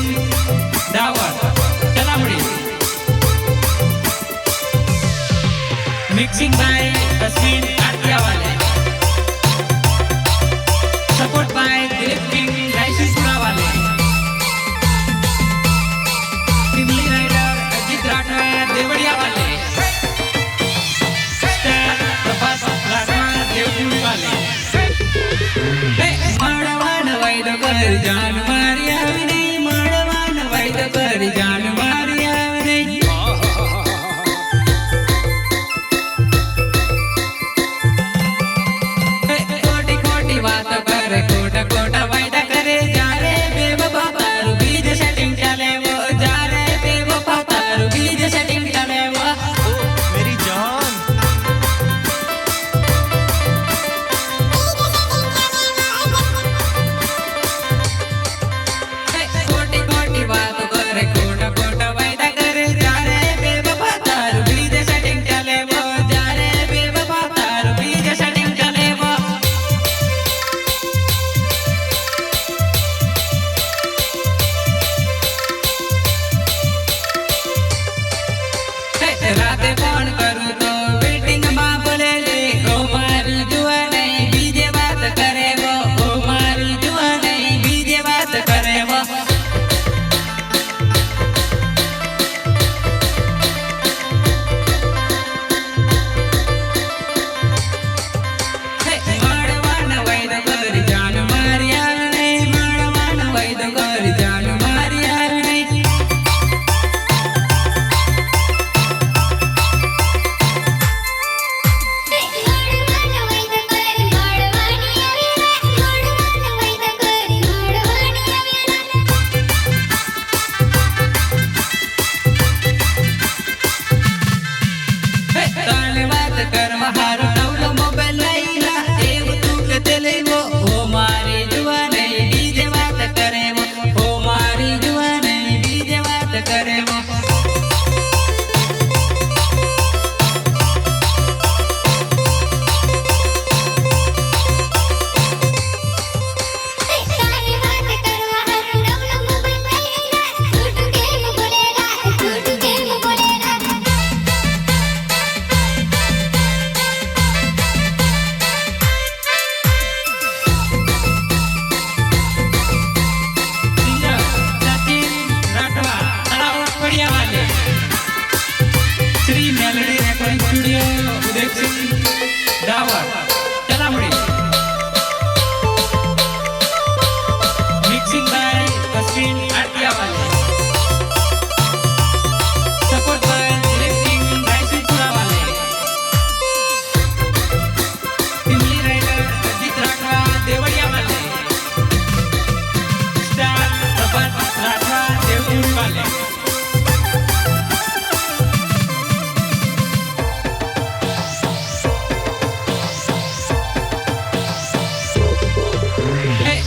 Dawar Chalamadi mixing by Tasveer Atiya वाले support by Dilip King Raisipura वाले Timli rider Ajit Rathwa Devdiya वाले स्टार प्रभास राठवा देवपुरी वाले माड़वान वैद कर जान मारिया नहीं माड़वान वैद कर जान मारिया नहीं कोटी कोटी बात करे कोटा कोटा वायदा करे जा रे बेवफा तारू बीज सेटिंग चले वो जा रे बेवफा तारू बीज सेटिंग चले वो मेरी जान कोटी कोटी बात करे कोटा कोटा वायदा करे जा रे बेवफा तारू बीज सेटिंग चले वो जा रे बेवफा तारू बीज सेटिंग चले वो राते फोन करूं तो वेटिंग में बोले ले ओ मारी जुआ नहीं बीजे बात करे वो ओ मारी जुआ नहीं बीजे बात करे वो माड़वान वैद कर जान मारिया नहीं माड़वान वैद कर जान मारिया नहीं ताले बात कर महारो नवलो मोबाइल लईला एव तू के तेले वो ओ मारी जुआ नहीं डीजे बात करे वो ओ मारी जुआ नहीं डीजे बात करे वो सचिन राठवा तलावट पड़िया वाले Shri melody recording studio Uday Singh Dawar Chalamadi mixing by Tasveer Atiya वाले support by Dilip King Raisipura वाले टीमली राइडर अजीत राठवा देवड़िया वाले स्टार प्रभास राठवा देवपुरी वाले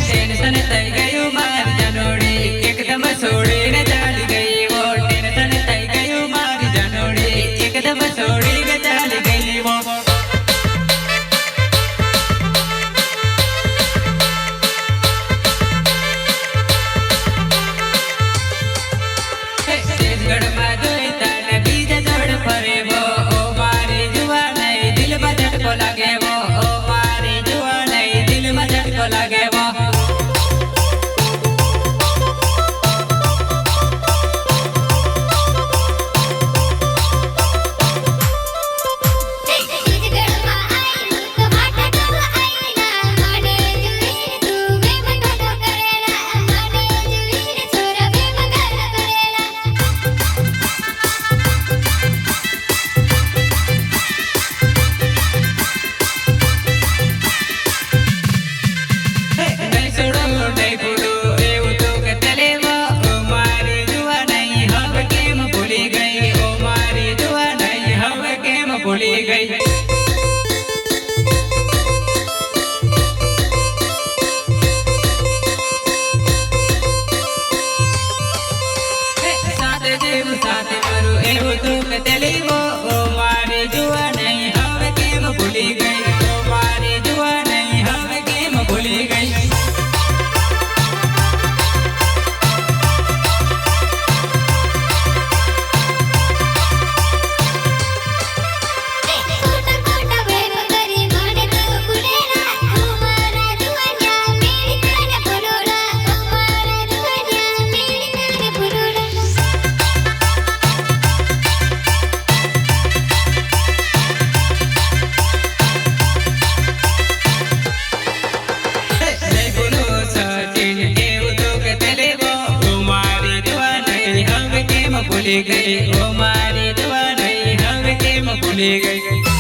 टेंशन થઈ ગયું માર જનોડી એકદમ ભૂલી ગઈ ઓ મારી જવાનઈ હવે કેમ ભૂલી ગઈ